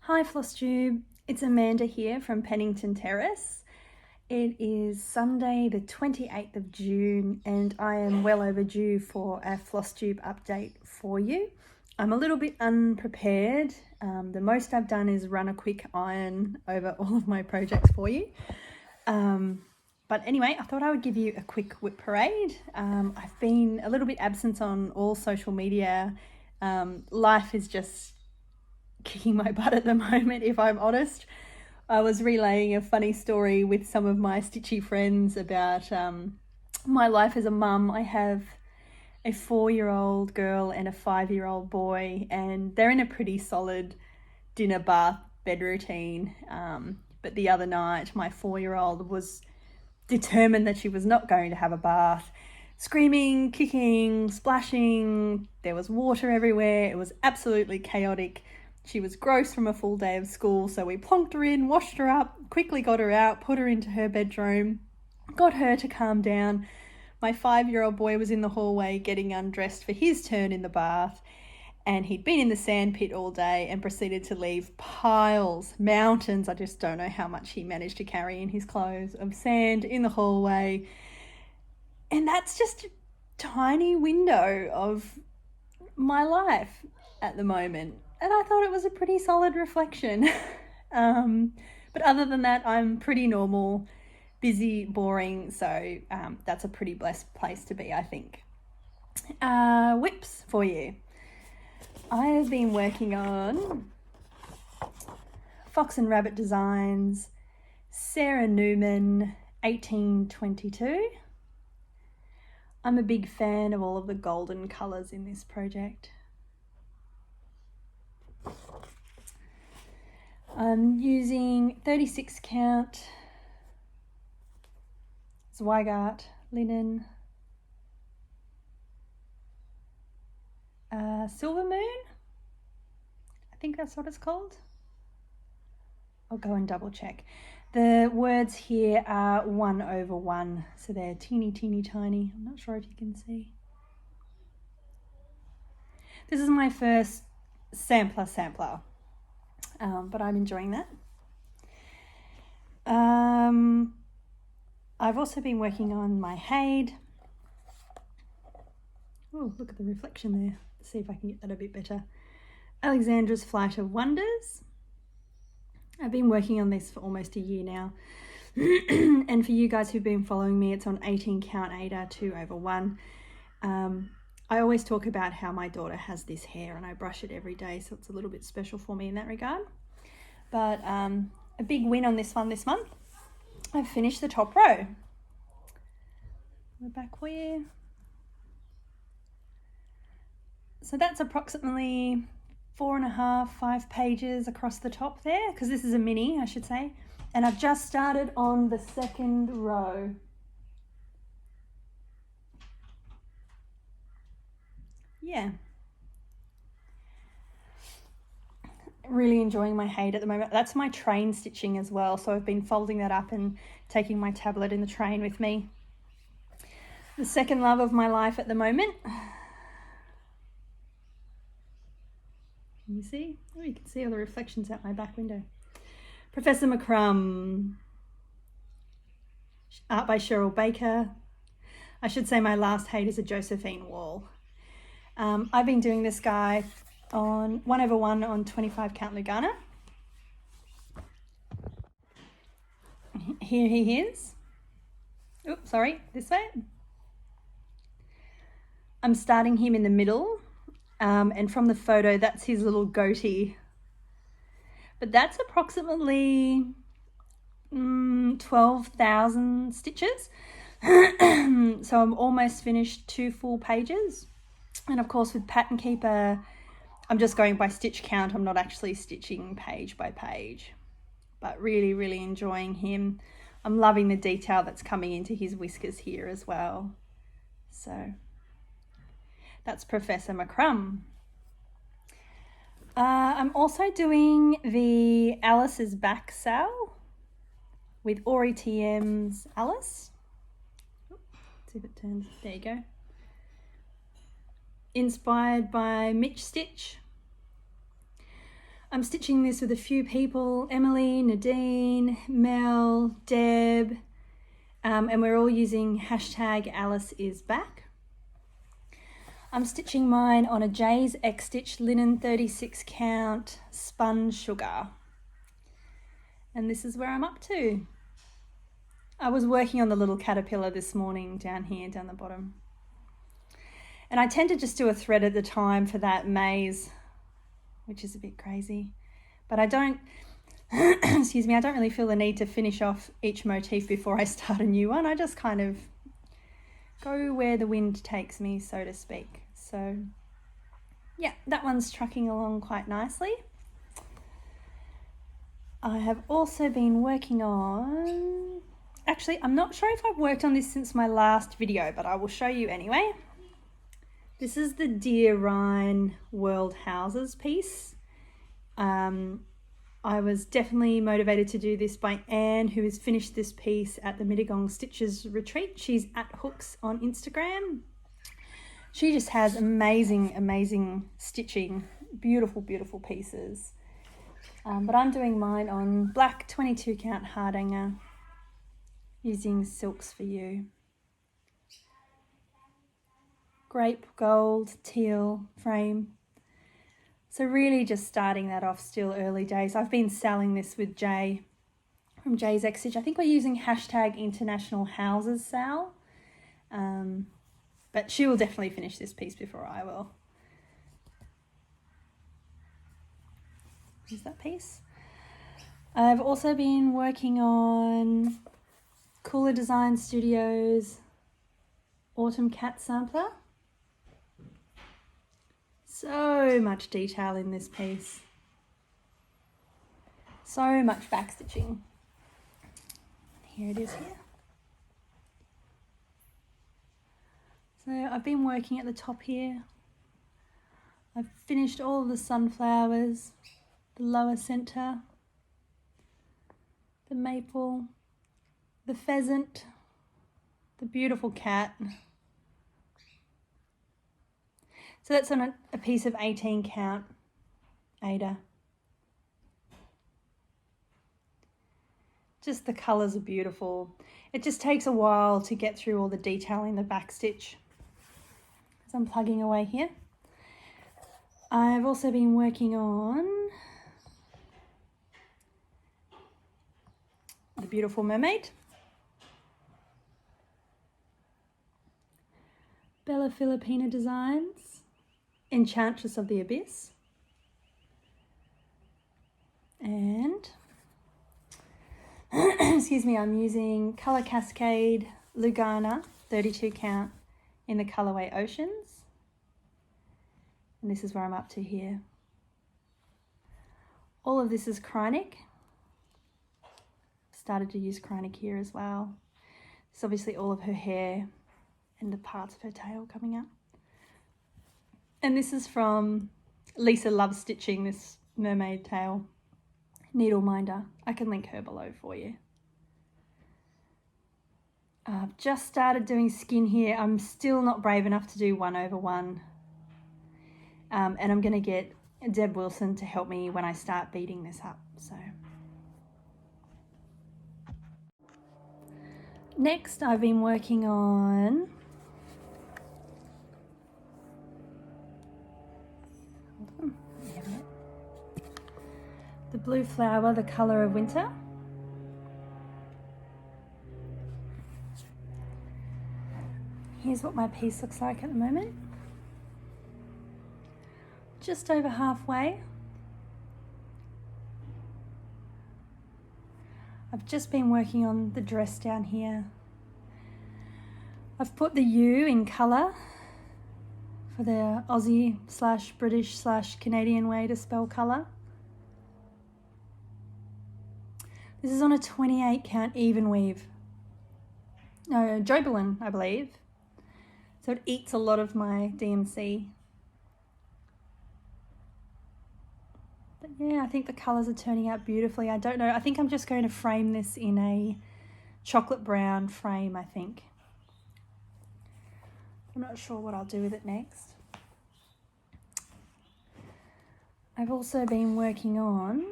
Hi Flosstube, it's Amanda here from Pennington Terrace. It is Sunday the 28th of June and I am well overdue for a Flosstube update for you. I'm a little bit unprepared. The most I've done is run a quick iron over all of my projects for you. But anyway, I thought I would give you a quick WIP parade. I've been a little bit absent on all social media. Life is just kicking my butt at the moment, if I'm honest. I was relaying a funny story with some of my stitchy friends about my life as a mum. I have a 4-year-old girl and a 5-year-old boy, and they're in a pretty solid dinner, bath, bed routine. But the other night, my 4-year-old was determined that she was not going to have a bath. Screaming, kicking, splashing, there was water everywhere. It was absolutely chaotic. She was gross from a full day of school, so we plonked her in, washed her up, quickly got her out, put her into her bedroom, got her to calm down. My 5-year-old boy was in the hallway getting undressed for his turn in the bath, and he'd been in the sand pit all day and proceeded to leave piles, mountains, I just don't know how much he managed to carry in his clothes, of sand in the hallway. And that's just a tiny window of my life at the moment. And I thought it was a pretty solid reflection. But other than that, I'm pretty normal, busy, boring. So that's a pretty blessed place to be, I think. WIPs for you. I have been working on Fox and Rabbit Designs, Sarah Newman, 1822. I'm a big fan of all of the golden colours in this project. I'm using 36 count Zweigart linen, Silver Moon, I think that's what it's called. I'll go and double check. The words here are 1/1, so they're teeny tiny. I'm not sure if you can see. This is my first sampler. But I'm enjoying that. I've also been working on my HAED. Oh, look at the reflection there. Let's see if I can get that a bit better. Alexandra's Flight of Wonders. I've been working on this for almost a year now. And for you guys who've been following me, it's on 18 count Ada 2/1. I always talk about how my daughter has this hair and I brush it every day, so it's a little bit special for me in that regard. But a big win on this one this month. I've finished the top row. We're back for you. So that's approximately 4.5, 5 pages across the top there, because this is a mini, I should say. And I've just started on the second row. Yeah. Really enjoying my HAED at the moment. That's my train stitching as well, so I've been folding that up and taking my tablet in the train with me. The second love of my life at the moment. Can you see? Oh, you can see all the reflections out my back window. Professor MacCrumb. Art by Cheryl Baker. I should say my last HAED is a Josephine wall. I've been doing this guy on 1/1 on 25 count Lugana. Here he is. Oops, sorry, this way. I'm starting him in the middle, and from the photo, that's his little goatee. But that's approximately 12,000 stitches. So I'm almost finished 2 full pages. And of course with Pattern Keeper, I'm just going by stitch count. I'm not actually stitching page by page, but really enjoying him. I'm loving the detail that's coming into his whiskers here as well. So that's Professor MacCrumb. I'm also doing the Alice's Back Sale with AuryTM's Alice. Let's see if it turns. There you go. Inspired by Mitch Stitch. I'm stitching this with a few people, Emily, Nadine, Mel, Deb, and we're all using hashtag Alice is back. I'm stitching mine on a Jay's X Stitch linen 36 count spun sugar. And this is where I'm up to. I was working on the little caterpillar this morning down here, down the bottom. And I tend to just do a thread at a time for that maze, which is a bit crazy. But I don't, excuse me, I don't really feel the need to finish off each motif before I start a new one. I just kind of go where the wind takes me, so to speak. So yeah, that one's trucking along quite nicely. I have also been working on, actually, I'm not sure if I've worked on this since my last video, but I will show you anyway. This is the Dear Rine World Houses piece. I was definitely motivated to do this by Anne, who has finished this piece at the Mittagong Stitches retreat. She's at Hooks on Instagram. She just has amazing, amazing stitching, beautiful, beautiful pieces. But I'm doing mine on black 22 count hardanger using Silks for You. Grape, gold, teal frame. So really just starting that off, still early days. I've been selling this with Jay from Jay's X Stitch. I think we're using hashtag International Houses Sal. But she will definitely finish this piece before I will. Here's that piece. I've also been working on Kooler Design Studios Autumn Cat Sampler. So much detail in this piece. So much backstitching. Here it is here. So I've been working at the top here. I've finished all of the sunflowers, the lower centre, the maple, the pheasant, the beautiful cat. So that's on a piece of 18 count Ada. Just the colours are beautiful. It just takes a while to get through all the detail in the back stitch. So I'm plugging away here. I've also been working on the beautiful mermaid. Bella Filipina Designs, Enchantress of the Abyss. And, excuse me, I'm using Colour Cascade Lugana 32 count in the colourway Oceans. And this is where I'm up to here. All of this is Krynic. Started to use Krynic here as well. It's obviously all of her hair and the parts of her tail coming out. And this is from Lisa Loves Stitching, this mermaid tail needle minder. I can link her below for you. I've just started doing skin here. I'm still not brave enough to do 1/1. And I'm going to get Deb Wilson to help me when I start beating this up. So next I've been working on the blue flower, the colour of winter. Here's what my piece looks like at the moment. Just over halfway. I've just been working on the dress down here. I've put the U in colour for the Aussie/British/Canadian way to spell colour. This is on a 28 count even weave. No, Jobelin, I believe. So it eats a lot of my DMC. But yeah, I think the colours are turning out beautifully. I don't know, I think I'm just going to frame this in a chocolate brown frame, I think. I'm not sure what I'll do with it next. I've also been working on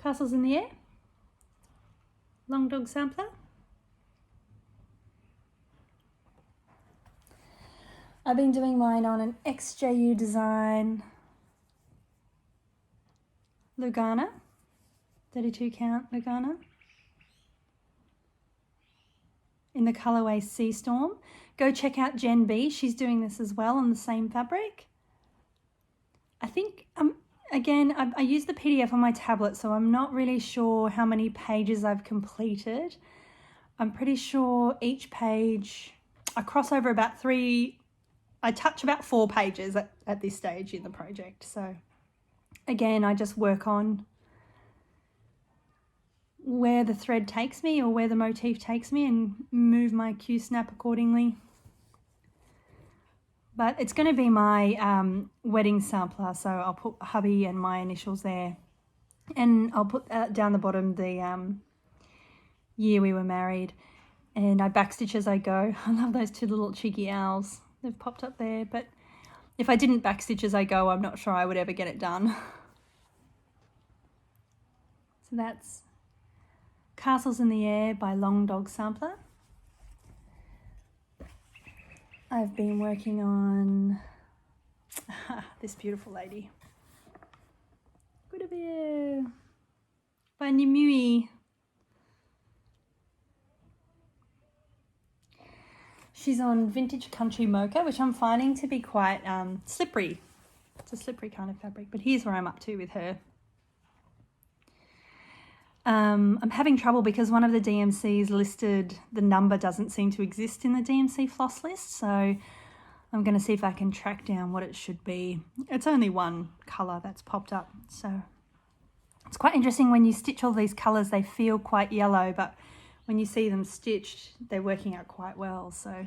Castles in the Air, Long Dog Sampler. I've been doing mine on an XJU design Lugana, 32 count Lugana, in the colourway Sea Storm. Go check out Jen B, she's doing this as well on the same fabric. I think, again, I use the PDF on my tablet, so I'm not really sure how many pages I've completed. I'm pretty sure each page, I cross over about 3, I touch about 4 pages at this stage in the project. So again, I just work on where the thread takes me or where the motif takes me and move my Q-snap accordingly. But it's going to be my wedding sampler, so I'll put hubby and my initials there. And I'll put down the bottom the year we were married. And I backstitch as I go. I love those 2 little cheeky owls. They've popped up there, but if I didn't backstitch as I go, I'm not sure I would ever get it done. So that's Castles in the Air by Long Dog Sampler. I've been working on this beautiful lady, Guinevere by Nimuë. She's on Vintage Country Mocha, which I'm finding to be quite slippery. It's a slippery kind of fabric, but here's where I'm up to with her. I'm having trouble because one of the DMCs listed, the number doesn't seem to exist in the DMC floss list, so I'm going to see if I can track down what it should be. It's only one colour that's popped up, so it's quite interesting when you stitch all these colours, they feel quite yellow, but when you see them stitched, they're working out quite well. So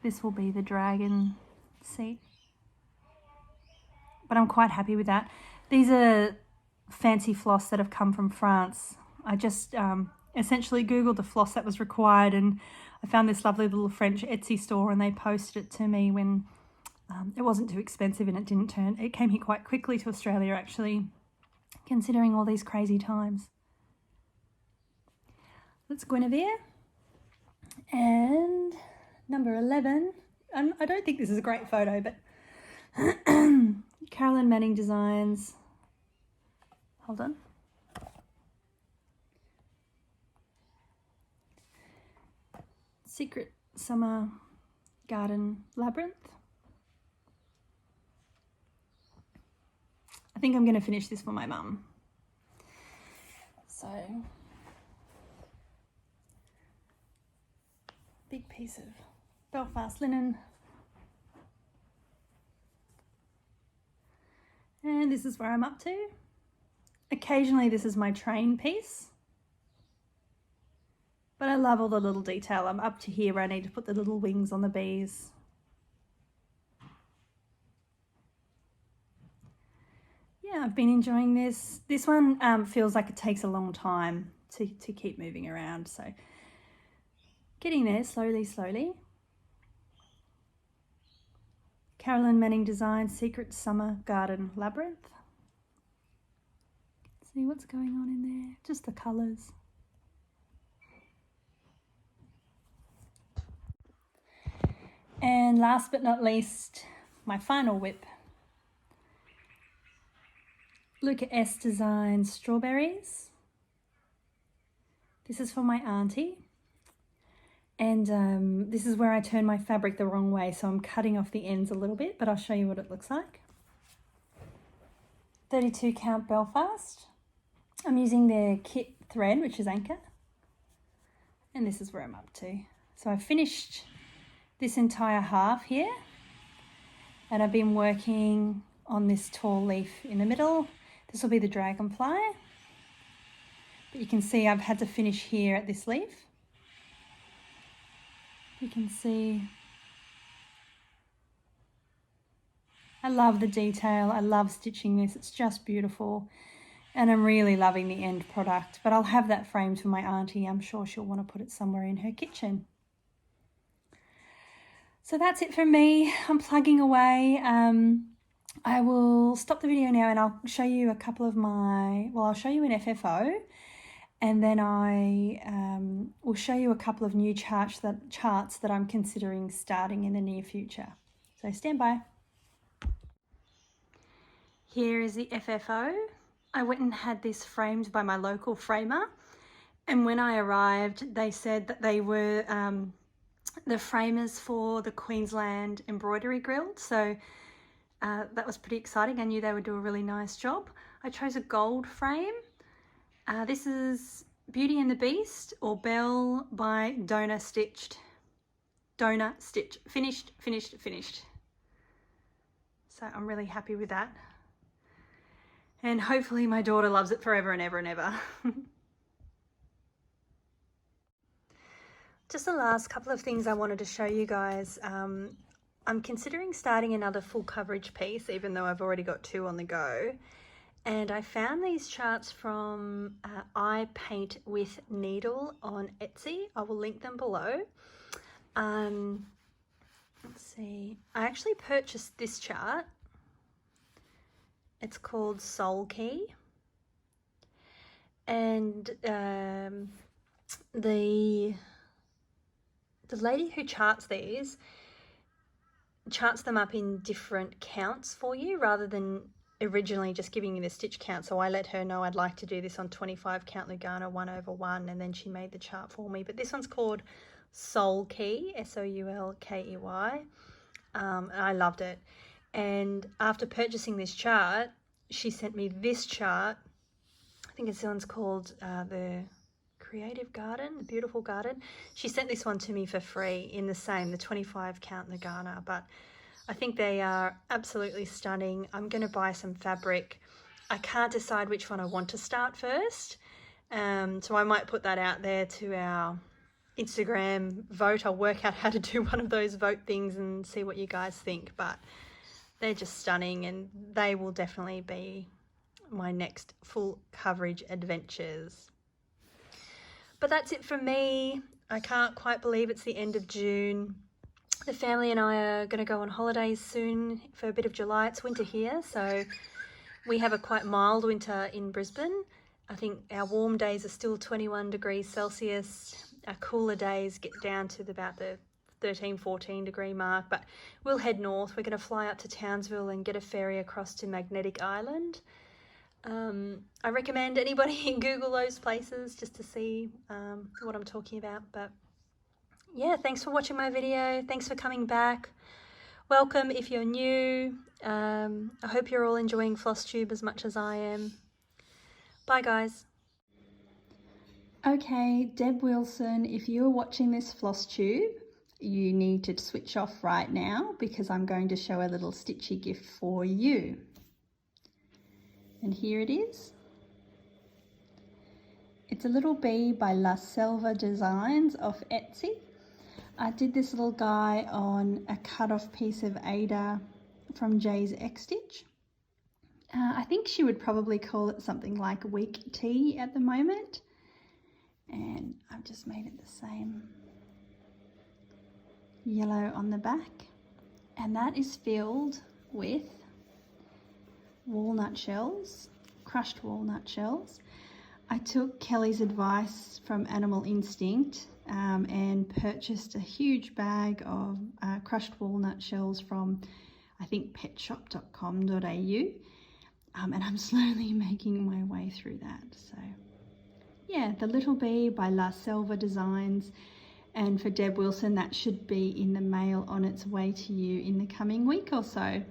this will be the dragon seat, but I'm quite happy with that. These are fancy floss that have come from France. I just essentially Googled the floss that was required, and I found this lovely little French Etsy store, and they posted it to me when it wasn't too expensive, and it came here quite quickly to Australia actually, considering all these crazy times. That's Guinevere. And number 11, and I don't think this is a great photo, but Carolyn Manning Designs. Hold on. Secret Summer Garden Labyrinth. I think I'm going to finish this for my mum. So, big piece of Belfast linen. And this is where I'm up to. Occasionally this is my train piece, but I love all the little detail. I'm up to here where I need to put the little wings on the bees. Yeah, I've been enjoying this. This one feels like it takes a long time to keep moving around, so getting there slowly, slowly. Carolyn Manning Designs, Secret Summer Garden Labyrinth. See what's going on in there, just the colours. And last but not least, my final whip. Luca-S Designs Strawberries. This is for my auntie. And this is where I turn my fabric the wrong way, so I'm cutting off the ends a little bit, but I'll show you what it looks like. 32 count Belfast. I'm using their kit thread, which is Anchor. And this is where I'm up to. So I finished this entire half here, and I've been working on this tall leaf in the middle. This will be the dragonfly. But you can see I've had to finish here at this leaf. You can see I love the detail. I love stitching this. It's just beautiful. And I'm really loving the end product. But I'll have that framed for my auntie. I'm sure she'll want to put it somewhere in her kitchen. So that's it from me. I'm plugging away. I will stop the video now and I'll show you a couple of I'll show you an FFO, and then I will show you a couple of new charts that I'm considering starting in the near future. So stand by. Here is the FFO. I went and had this framed by my local framer, and when I arrived they said that they were the framers for the Queensland embroidery grill, so that was pretty exciting. I knew they would do a really nice job. I chose a gold frame. This is Beauty and the Beast, or Belle by Donor Stitch. Finished. So I'm really happy with that. And hopefully my daughter loves it forever and ever and ever. Just the last couple of things I wanted to show you guys. I'm considering starting another full coverage piece, even though I've already got 2 on the go. And I found these charts from I Paint with Needle on Etsy. I will link them below. Let's see. I actually purchased this chart. It's called Soul Key. And the lady who charts these charts them up in different counts for you rather than originally just giving you the stitch count. So I let her know I'd like to do this on 25 count Lugana 1/1, and then she made the chart for me. But this one's called Soul Key, Soulkey. And I loved it. And after purchasing this chart, she sent me this chart. I think this one's called the Creative Garden, the Beautiful Garden. She sent this one to me for free in the 25 count Lugana, but I think they are absolutely stunning. I'm going to buy some fabric. I can't decide which one I want to start first, so I might put that out there to our Instagram vote. I'll work out how to do one of those vote things and see what you guys think, but they're just stunning, and they will definitely be my next full coverage adventures. But that's it from me. I can't quite believe it's the end of June. The family and I are going to go on holidays soon for a bit of July. It's winter here, so we have a quite mild winter in Brisbane. I think our warm days are still 21 degrees Celsius. Our cooler days get down to about the 13, 14 degree mark, but we'll head north. We're going to fly up to Townsville and get a ferry across to Magnetic Island. I recommend anybody Google those places just to see what I'm talking about. But yeah, thanks for watching my video. Thanks for coming back. Welcome if you're new. I hope you're all enjoying Flosstube as much as I am. Bye guys. Okay, Deb Wilson, if you're watching this Flosstube, you need to switch off right now because I'm going to show a little stitchy gift for you. And here it is. It's a little bee by La Selva Designs off Etsy. I did this little guy on a cut-off piece of Ada from Jay's X Stitch. I think she would probably call it something like weak tea at the moment. And I've just made it the same yellow on the back. And that is filled with walnut shells, crushed walnut shells. I took Kelly's advice from Animal Instinct and purchased a huge bag of crushed walnut shells from, I think, petshop.com.au, and I'm slowly making my way through that. So yeah, the little bee by La Selva Designs, and for Deb Wilson, that should be in the mail on its way to you in the coming week or so.